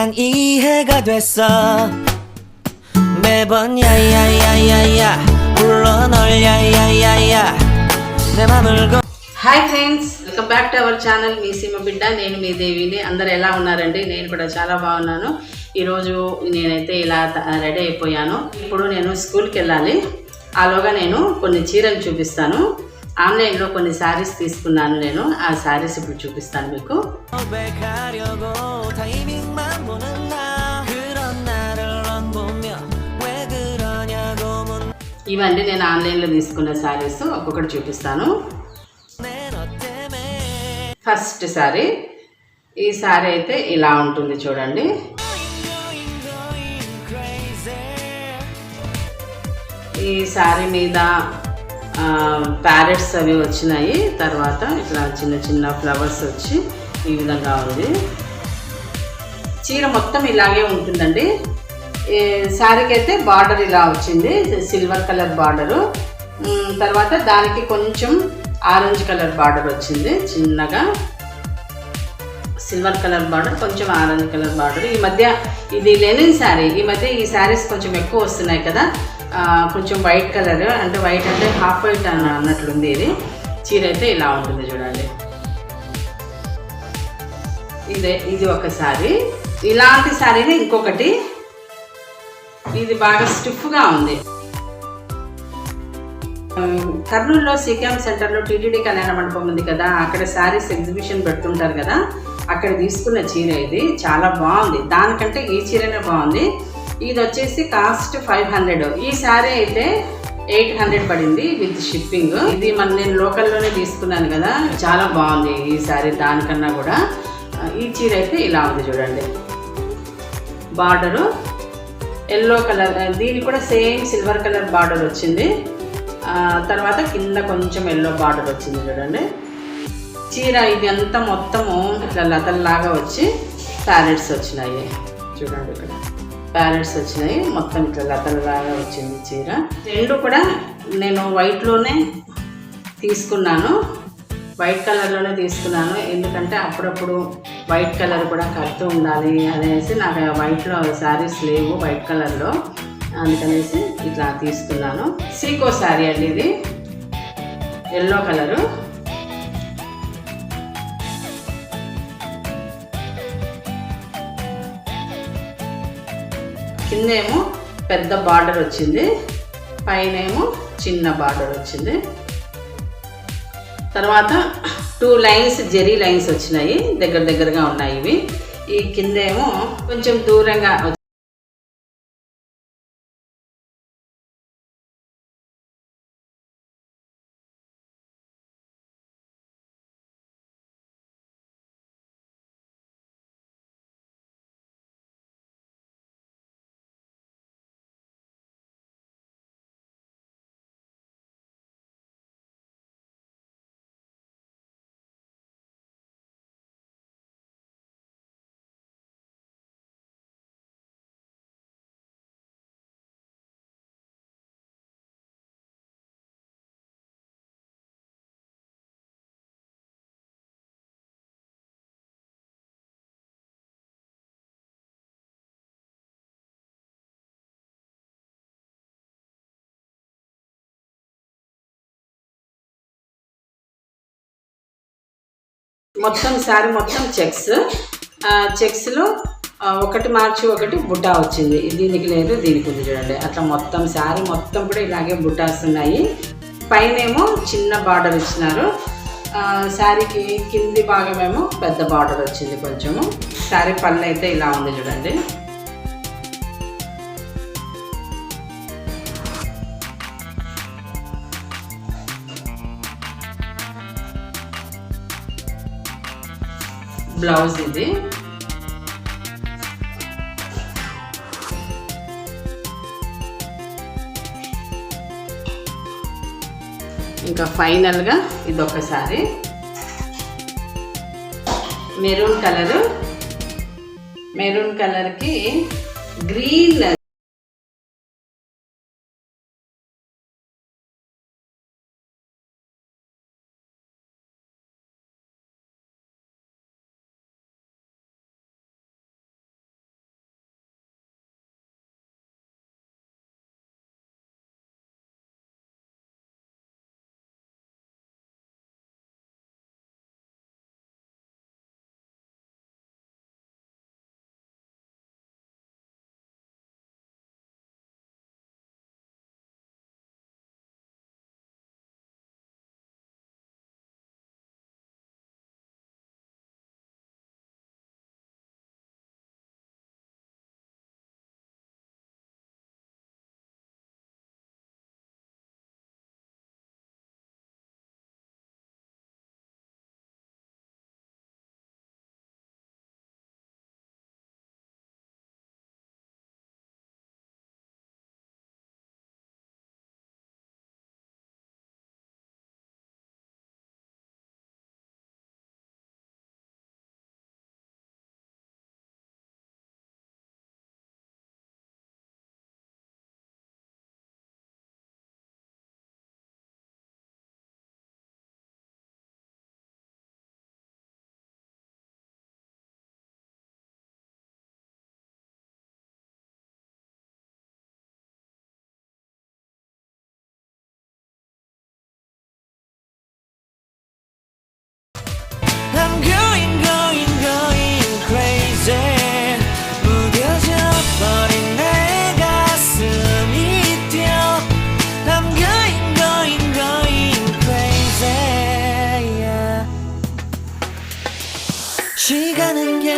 그냥 이해가 됐어 매번 야야야야야 불러 널 야야야야 내 맘을 건 hi friends, welcome back to our channel మీ సీమ బిడ్డ. నేను మీ దేవిని. అందరు ఎలా ఉన్నారండి? నేను కూడా చాలా బాగున్నాను. ఈరోజు నేనైతే ఇలా రెడీ అయిపోయాను. ఇప్పుడు నేను స్కూల్కి వెళ్ళాలి. ఆలోగా నేను కొన్ని చీరలు చూపిస్తాను. ఆన్లైన్లో కొన్ని శారీస్ తీసుకున్నాను. నేను ఆ శారీస్ ఇప్పుడు చూపిస్తాను మీకు. ఇవండి నేను ఆన్లైన్లో తీసుకున్న శారీస్. ఒక్కొక్కటి చూపిస్తాను. ఫస్ట్ శారీ, ఈ శారీ అయితే ఇలా ఉంటుంది చూడండి. ఈ శారీ మీద ప్యారెట్స్ అవి వచ్చినాయి. తర్వాత ఇట్లా చిన్న చిన్న ఫ్లవర్స్ వచ్చి ఈ విధంగా ఉంది. చీర మొత్తం ఇలాగే ఉంటుందండి. శారీకి అయితే బార్డర్ ఇలా వచ్చింది, సిల్వర్ కలర్ బార్డరు. తర్వాత దానికి కొంచెం ఆరెంజ్ కలర్ బార్డర్ వచ్చింది, చిన్నగా సిల్వర్ కలర్ బార్డర్, కొంచెం ఆరెంజ్ కలర్ బార్డర్. ఈ మధ్య ఇది లెనిన్ శారీ. ఈ మధ్య ఈ శారీస్ కొంచెం ఎక్కువ వస్తున్నాయి కదా. కొంచెం వైట్ కలర్, అంటే వైట్ అంటే హాఫ్ వైట్ అన్నట్లుంది. ఇది చీర అయితే ఇలా ఉంటుంది చూడండి. ఇది ఒక శారీ. ఇలాంటి శారీని ఇంకొకటి, ఇది బాగా స్టిఫ్గా ఉంది. కర్నూలులో సిక్యామ్ సెంటర్లో టీటీడీ కళ్యాణ మండపం ఉంది కదా, అక్కడ శారీస్ ఎగ్జిబిషన్ పెడుతుంటారు కదా, అక్కడ తీసుకున్న చీర ఇది. చాలా బాగుంది. దానికంటే ఈ చీరనే బాగుంది. ఇది వచ్చేసి కాస్ట్ 500. ఈ శారీ అయితే 800 పడింది విత్ షిప్పింగ్. ఇది నేను లోకల్లోనే తీసుకున్నాను కదా, చాలా బాగుంది ఈ శారీ దానికన్నా కూడా. ఈ చీర అయితే ఇలా ఉంది చూడండి. బార్డరు ఎల్లో కలర్, దీనికి కూడా సేమ్ సిల్వర్ కలర్ బార్డర్ వచ్చింది. తర్వాత కింద కొంచెం ఎల్లో బార్డర్ వచ్చింది చూడండి. చీర ఇది అంతా మొత్తము ఇట్లా లతల్లాగా వచ్చి ప్యారెట్స్ వచ్చినాయి చూడండి. ఇక్కడ ప్యారెట్స్ వచ్చినాయి, మొత్తం ఇట్లా లతల్లాగా వచ్చింది చీర. రెండు కూడా నేను వైట్లోనే తీసుకున్నాను, వైట్ కలర్లోనే తీసుకున్నాను. ఎందుకంటే అప్పుడప్పుడు వైట్ కలర్ కూడా కడుతూ ఉండాలి అనేసి, నాకు వైట్లో శారీస్ లేవు వైట్ కలర్లో, అందుకనేసి ఇట్లా తీసుకున్నాను. సీకో శారీ అండి ఇది, ఎల్లో కలరు. కిందేమో పెద్ద బార్డర్ వచ్చింది, పైనేమో చిన్న బార్డర్ వచ్చింది. తర్వాత 2 లైన్స్ జెరీ లైన్స్ వచ్చినాయి, దగ్గర దగ్గరగా ఉన్నాయి ఇవి. ఈ కిందేమో కొంచెం దూరంగా మొత్తం శారీ మొత్తం చెక్స్లో ఒకటి మార్చి ఒకటి బుట్టా వచ్చింది. దీనికి లేదు, దీనికి ఉంది చూడండి. అట్లా మొత్తం శారీ మొత్తం కూడా ఇలాగే బుట్టాస్ ఉన్నాయి. పైనేమో చిన్న బార్డర్ ఇచ్చినారు. శారీకి కింది భాగమేమో పెద్ద బార్డర్ వచ్చింది కొంచెము. శారీ పళ్ళు అయితే ఇలా ఉంది చూడండి. బ్లౌజ్ ఇది. ఇంకా ఫైనల్గా ఇదొక శారీ, మెరూన్ కలర్కి green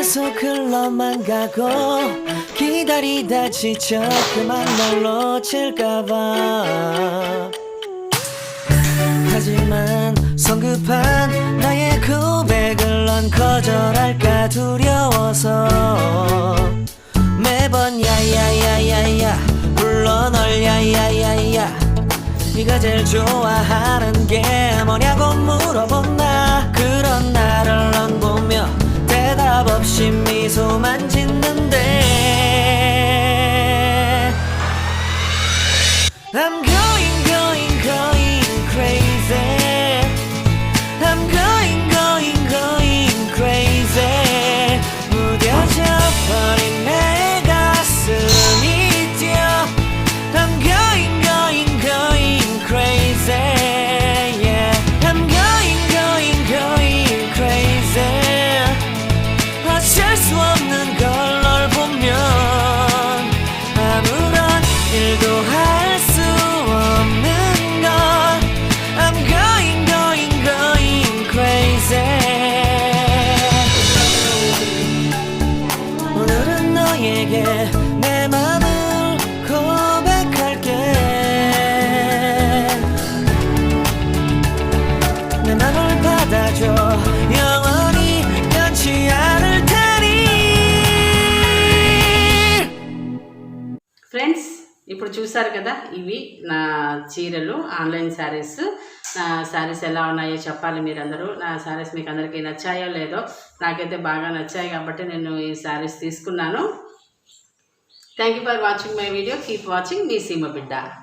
계속 흘러만 가고 기다리다 지쳐 그만 널 놓칠까봐 하지만 성급한 나의 고백을 넌 거절할까 두려워서 매번 야야야야야 불러 널 야야야야 네가 제일 좋아하는 게 뭐냐고 물어본 나 그런 나를 넌 보며 대답 없이 미소만 짓는데 I'm going going going crazy I'm going going going crazy 무뎌져 버린 내 가슴이 뛰어 I'm going going going crazy yeah I'm going going going crazy 어쩔 수 없는 걸 널 보면 아무런 일도 할 수 없는 걸 I'm going going going crazy 오늘은 너에게 내 맘을 고백할게 내 맘을 받아줘 영원히 변치 않을 테니 friends ఇప్పుడు చూసారు కదా ఇవి నా చీరలు ఆన్లైన్ శారీస్ నా శారీస్ ఎలా ఉన్నాయో చెప్పాలి మీరందరూ నా శారీస్ మీకు అందరికీ నచ్చాయో లేదో నాకైతే బాగా నచ్చాయి కాబట్టి నేను ఈ శారీస్ తీసుకున్నాను thank you for watching my video keep watching మీ సీమ బిడ్డ